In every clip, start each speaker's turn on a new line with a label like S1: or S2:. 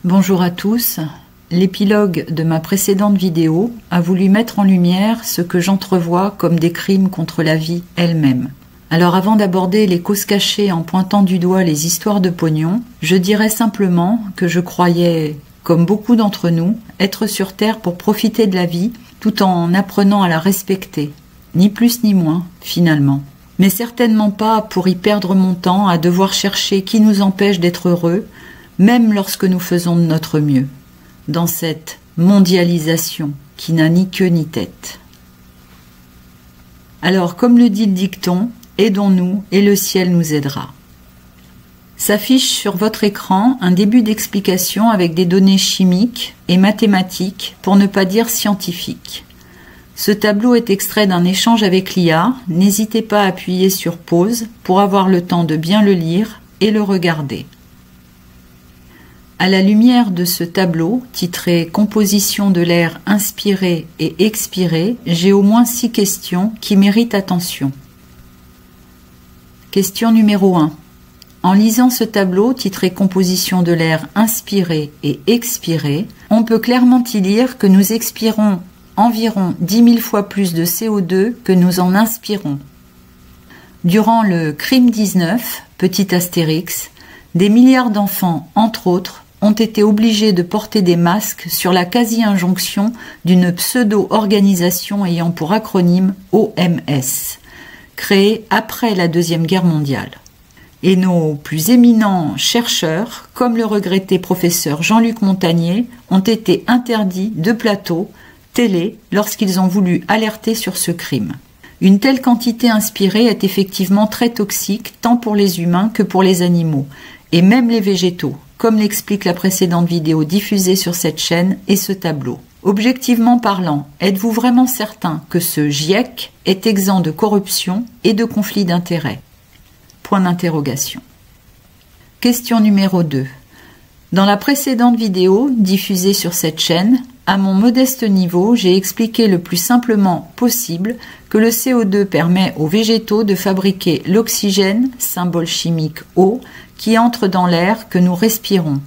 S1: Bonjour à tous. L'épilogue de ma précédente vidéo a voulu mettre en lumière ce que j'entrevois comme des crimes contre la vie elle-même. Alors avant d'aborder les causes cachées en pointant du doigt les histoires de pognon, je dirais simplement que je croyais, comme beaucoup d'entre nous, être sur Terre pour profiter de la vie tout en apprenant à la respecter. Ni plus ni moins, finalement. Mais certainement pas pour y perdre mon temps à devoir chercher qui nous empêche d'être heureux, même lorsque nous faisons de notre mieux, dans cette mondialisation qui n'a ni queue ni tête. Alors, comme le dit le dicton, aidons-nous et le ciel nous aidera. S'affiche sur votre écran un début d'explication avec des données chimiques et mathématiques, pour ne pas dire scientifiques. Ce tableau est extrait d'un échange avec l'IA, n'hésitez pas à appuyer sur pause pour avoir le temps de bien le lire et le regarder. À la lumière de ce tableau, titré « Composition de l'air inspiré et expiré », j'ai au moins 6 questions qui méritent attention. Question numéro 1. En lisant ce tableau, titré « Composition de l'air inspiré et expiré », on peut clairement y lire que nous expirons environ 10 000 fois plus de CO2 que nous en inspirons. Durant le crime 19, petit astérix, des milliards d'enfants, entre autres, ont été obligés de porter des masques sur la quasi-injonction d'une pseudo-organisation ayant pour acronyme OMS, créée après la Deuxième Guerre mondiale. Et nos plus éminents chercheurs, comme le regretté professeur Jean-Luc Montagnier, ont été interdits de plateau, télé, lorsqu'ils ont voulu alerter sur ce crime. Une telle quantité inspirée est effectivement très toxique tant pour les humains que pour les animaux, et même les végétaux, comme l'explique la précédente vidéo diffusée sur cette chaîne et ce tableau. Objectivement parlant, êtes-vous vraiment certain que ce GIEC est exempt de corruption et de conflit d'intérêts? Point d'interrogation. Question numéro 2. Dans la précédente vidéo diffusée sur cette chaîne, à mon modeste niveau, j'ai expliqué le plus simplement possible que le CO2 permet aux végétaux de fabriquer l'oxygène, symbole chimique O, qui entre dans l'air que nous respirons.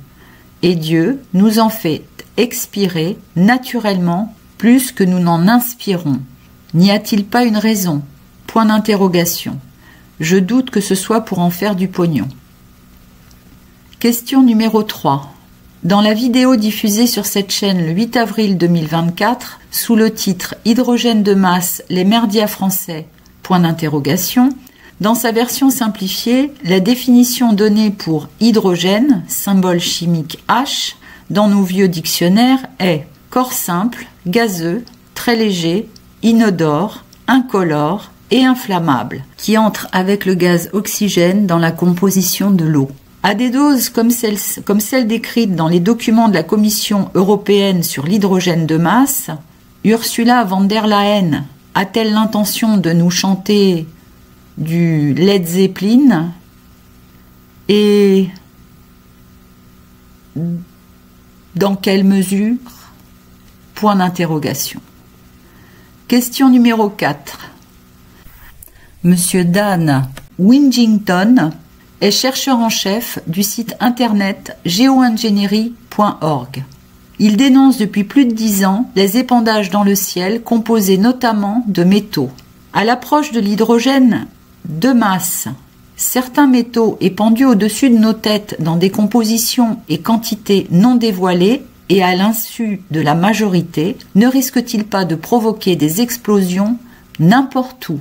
S1: Et Dieu nous en fait expirer naturellement plus que nous n'en inspirons. N'y a-t-il pas une raison? Point d'interrogation. Je doute que ce soit pour en faire du pognon. Question numéro 3. Dans la vidéo diffusée sur cette chaîne le 8 avril 2024, sous le titre « Hydrogène de masse, les merdias français », point d'interrogation, dans sa version simplifiée, la définition donnée pour hydrogène, symbole chimique H, dans nos vieux dictionnaires est corps simple, gazeux, très léger, inodore, incolore et inflammable, qui entre avec le gaz oxygène dans la composition de l'eau. À des doses comme celle décrite dans les documents de la Commission européenne sur l'hydrogène de masse, Ursula von der Leyen a-t-elle l'intention de nous chanter du Led Zeppelin? Et dans quelle mesure? Point d'interrogation. Question numéro 4. Monsieur Dan Wingington est chercheur en chef du site internet geoingénierie.org. Il dénonce depuis plus de 10 ans les épandages dans le ciel composés notamment de métaux. À l'approche de l'hydrogène de masse, certains métaux épandus au-dessus de nos têtes dans des compositions et quantités non dévoilées et à l'insu de la majorité, ne risquent-ils pas de provoquer des explosions n'importe où?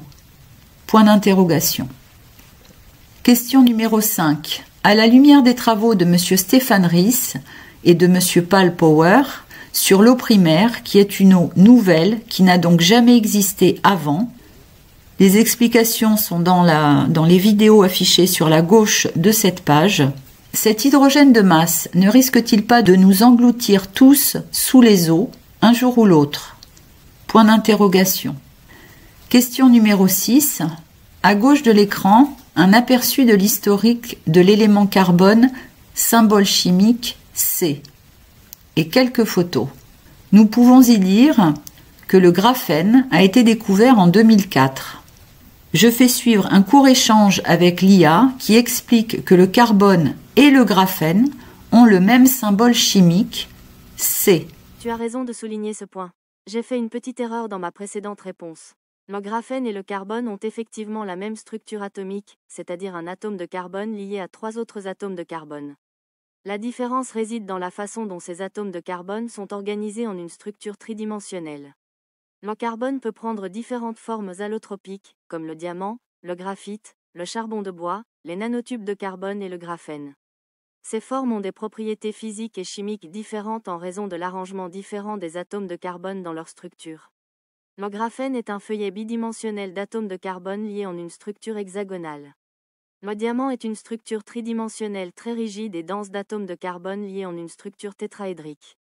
S1: Point d'interrogation. Question numéro 5. À la lumière des travaux de M. Stéphane Ries et de M. Paul Power sur l'eau primaire, qui est une eau nouvelle, qui n'a donc jamais existé avant, les explications sont dans les vidéos affichées sur la gauche de cette page. Cet hydrogène de masse ne risque-t-il pas de nous engloutir tous sous les eaux, un jour ou l'autre? Point d'interrogation. Question numéro 6. À gauche de l'écran, un aperçu de l'historique de l'élément carbone, symbole chimique C, et quelques photos. Nous pouvons y lire que le graphène a été découvert en 2004. Je fais suivre un court échange avec l'IA qui explique que le carbone et le graphène ont le même symbole chimique, C.
S2: Tu as raison de souligner ce point. J'ai fait une petite erreur dans ma précédente réponse. Le graphène et le carbone ont effectivement la même structure atomique, c'est-à-dire un atome de carbone lié à 3 autres atomes de carbone. La différence réside dans la façon dont ces atomes de carbone sont organisés en une structure tridimensionnelle. Le carbone peut prendre différentes formes allotropiques, comme le diamant, le graphite, le charbon de bois, les nanotubes de carbone et le graphène. Ces formes ont des propriétés physiques et chimiques différentes en raison de l'arrangement différent des atomes de carbone dans leur structure. Le graphène est un feuillet bidimensionnel d'atomes de carbone liés en une structure hexagonale. Le diamant est une structure tridimensionnelle très rigide et dense d'atomes de carbone liés en une structure tétraédrique.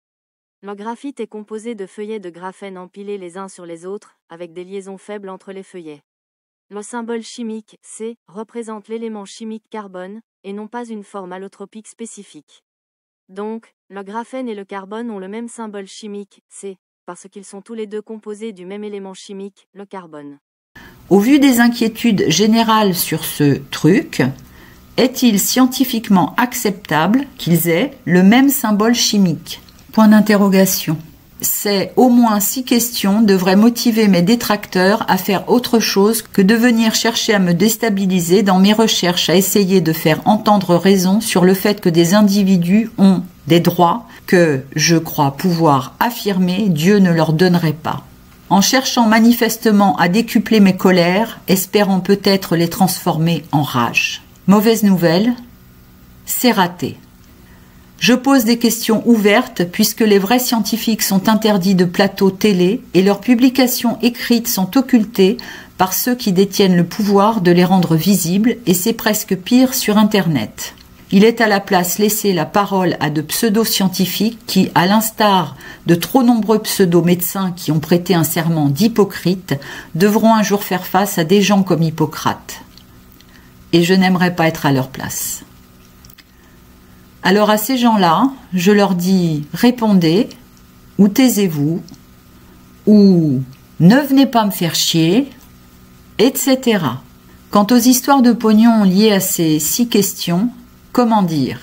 S2: Le graphite est composé de feuillets de graphène empilés les uns sur les autres, avec des liaisons faibles entre les feuillets. Le symbole chimique, C, représente l'élément chimique carbone, et non pas une forme allotropique spécifique. Donc, le graphène et le carbone ont le même symbole chimique, C, parce qu'ils sont tous les deux composés du même élément chimique, le carbone.
S1: Au vu des inquiétudes générales sur ce truc, est-il scientifiquement acceptable qu'ils aient le même symbole chimique ? Point d'interrogation. Ces au moins 6 questions devraient motiver mes détracteurs à faire autre chose que de venir chercher à me déstabiliser dans mes recherches à essayer de faire entendre raison sur le fait que des individus ont des droits que, je crois pouvoir affirmer, Dieu ne leur donnerait pas. En cherchant manifestement à décupler mes colères, espérant peut-être les transformer en rage. Mauvaise nouvelle, c'est raté. Je pose des questions ouvertes puisque les vrais scientifiques sont interdits de plateaux télé et leurs publications écrites sont occultées par ceux qui détiennent le pouvoir de les rendre visibles et c'est presque pire sur Internet. Il est à la place laissé la parole à de pseudo-scientifiques qui, à l'instar de trop nombreux pseudo-médecins qui ont prêté un serment d'hypocrite, devront un jour faire face à des gens comme Hippocrate. Et je n'aimerais pas être à leur place. Alors à ces gens-là, je leur dis « répondez » ou « taisez-vous » ou « ne venez pas me faire chier », etc. Quant aux histoires de pognon liées à ces 6 questions, comment dire ?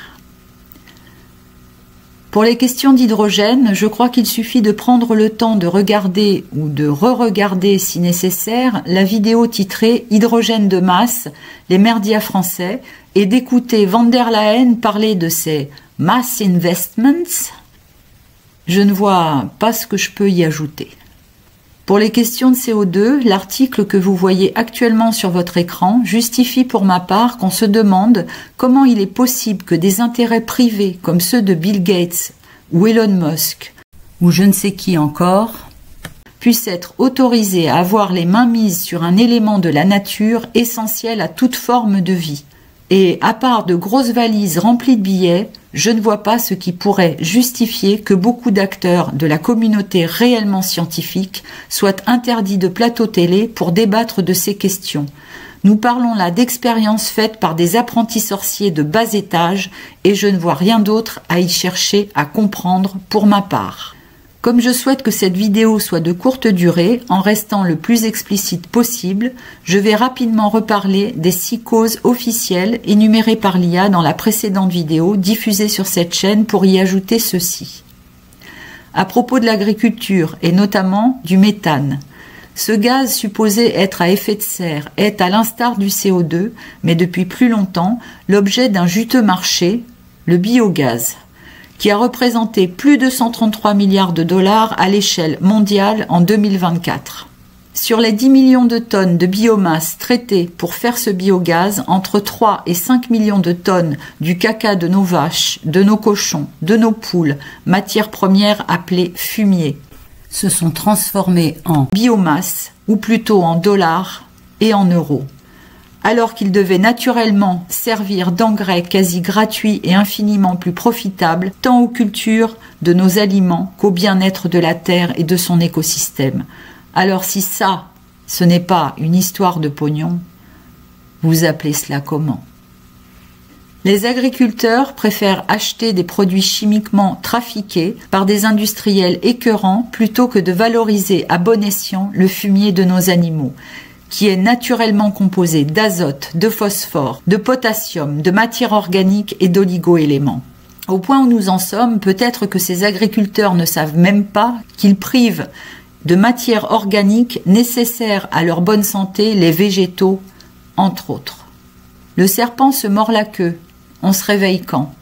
S1: Pour les questions d'hydrogène, je crois qu'il suffit de prendre le temps de regarder ou de re-regarder si nécessaire la vidéo titrée « Hydrogène de masse, les merdias français » et d'écouter Van der Leyen parler de ses « mass investments ». Je ne vois pas ce que je peux y ajouter. Pour les questions de CO2, l'article que vous voyez actuellement sur votre écran justifie pour ma part qu'on se demande comment il est possible que des intérêts privés comme ceux de Bill Gates ou Elon Musk ou je ne sais qui encore puissent être autorisés à avoir les mains mises sur un élément de la nature essentiel à toute forme de vie. Et à part de grosses valises remplies de billets, je ne vois pas ce qui pourrait justifier que beaucoup d'acteurs de la communauté réellement scientifique soient interdits de plateau télé pour débattre de ces questions. Nous parlons là d'expériences faites par des apprentis sorciers de bas étage et je ne vois rien d'autre à y chercher à comprendre pour ma part. Comme je souhaite que cette vidéo soit de courte durée, en restant le plus explicite possible, je vais rapidement reparler des 6 causes officielles énumérées par l'IA dans la précédente vidéo diffusée sur cette chaîne pour y ajouter ceci. À propos de l'agriculture et notamment du méthane, ce gaz supposé être à effet de serre est, à l'instar du CO2, mais depuis plus longtemps, l'objet d'un juteux marché, le biogaz, qui a représenté plus de 133 milliards de dollars à l'échelle mondiale en 2024. Sur les 10 millions de tonnes de biomasse traitées pour faire ce biogaz, entre 3 et 5 millions de tonnes du caca de nos vaches, de nos cochons, de nos poules, matières premières appelées fumier, se sont transformées en biomasse, ou plutôt en dollars et en euros. Alors qu'ils devaient naturellement servir d'engrais quasi gratuits et infiniment plus profitables, tant aux cultures de nos aliments qu'au bien-être de la terre et de son écosystème. Alors si ça, ce n'est pas une histoire de pognon, vous appelez cela comment ? Les agriculteurs préfèrent acheter des produits chimiquement trafiqués par des industriels écœurants plutôt que de valoriser à bon escient le fumier de nos animaux, qui est naturellement composé d'azote, de phosphore, de potassium, de matière organique et d'oligo-éléments. Au point où nous en sommes, peut-être que ces agriculteurs ne savent même pas qu'ils privent de matières organiques nécessaires à leur bonne santé les végétaux, entre autres. Le serpent se mord la queue. On se réveille quand ?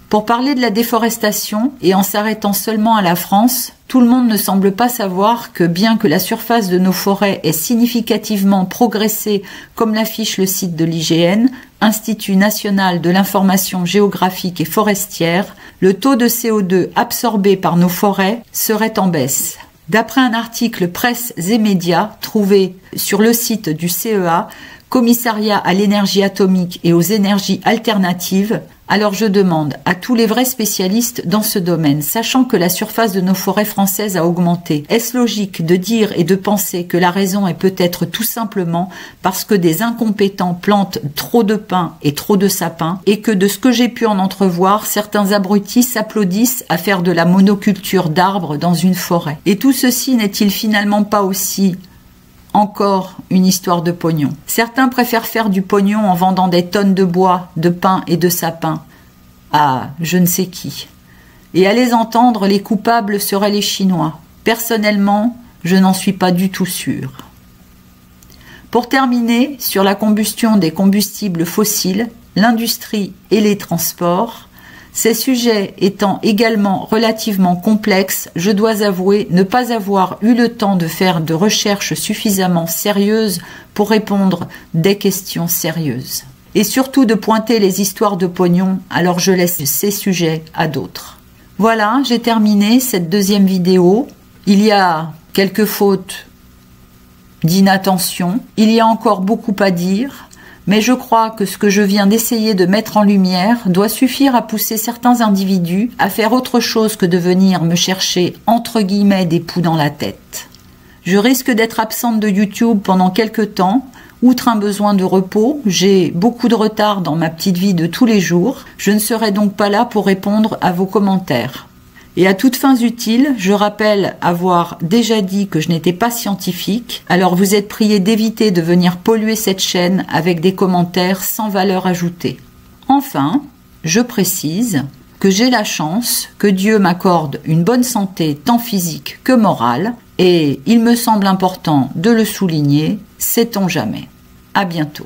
S1: Pour parler de la déforestation, et en s'arrêtant seulement à la France, tout le monde ne semble pas savoir que bien que la surface de nos forêts ait significativement progressé, comme l'affiche le site de l'IGN, Institut national de l'information géographique et forestière, le taux de CO2 absorbé par nos forêts serait en baisse. D'après un article Presse et Médias trouvé sur le site du CEA, Commissariat à l'énergie atomique et aux énergies alternatives, alors je demande à tous les vrais spécialistes dans ce domaine, sachant que la surface de nos forêts françaises a augmenté, est-ce logique de dire et de penser que la raison est peut-être tout simplement parce que des incompétents plantent trop de pins et trop de sapins et que de ce que j'ai pu en entrevoir, certains abrutis s'applaudissent à faire de la monoculture d'arbres dans une forêt. Et tout ceci n'est-il finalement pas aussi encore une histoire de pognon? Certains préfèrent faire du pognon en vendant des tonnes de bois, de pins et de sapins à je ne sais qui. Et à les entendre, les coupables seraient les Chinois. Personnellement, je n'en suis pas du tout sûre. Pour terminer, sur la combustion des combustibles fossiles, l'industrie et les transports, ces sujets étant également relativement complexes, je dois avouer ne pas avoir eu le temps de faire de recherches suffisamment sérieuses pour répondre des questions sérieuses. Et surtout de pointer les histoires de pognon, alors je laisse ces sujets à d'autres. Voilà, j'ai terminé cette deuxième vidéo. Il y a quelques fautes d'inattention, il y a encore beaucoup à dire. Mais je crois que ce que je viens d'essayer de mettre en lumière doit suffire à pousser certains individus à faire autre chose que de venir me chercher entre guillemets des poux dans la tête. Je risque d'être absente de YouTube pendant quelques temps. Outre un besoin de repos, j'ai beaucoup de retard dans ma petite vie de tous les jours. Je ne serai donc pas là pour répondre à vos commentaires. Et à toutes fins utiles, je rappelle avoir déjà dit que je n'étais pas scientifique, alors vous êtes priés d'éviter de venir polluer cette chaîne avec des commentaires sans valeur ajoutée. Enfin, je précise que j'ai la chance que Dieu m'accorde une bonne santé tant physique que morale, et il me semble important de le souligner, sait-on jamais. À bientôt.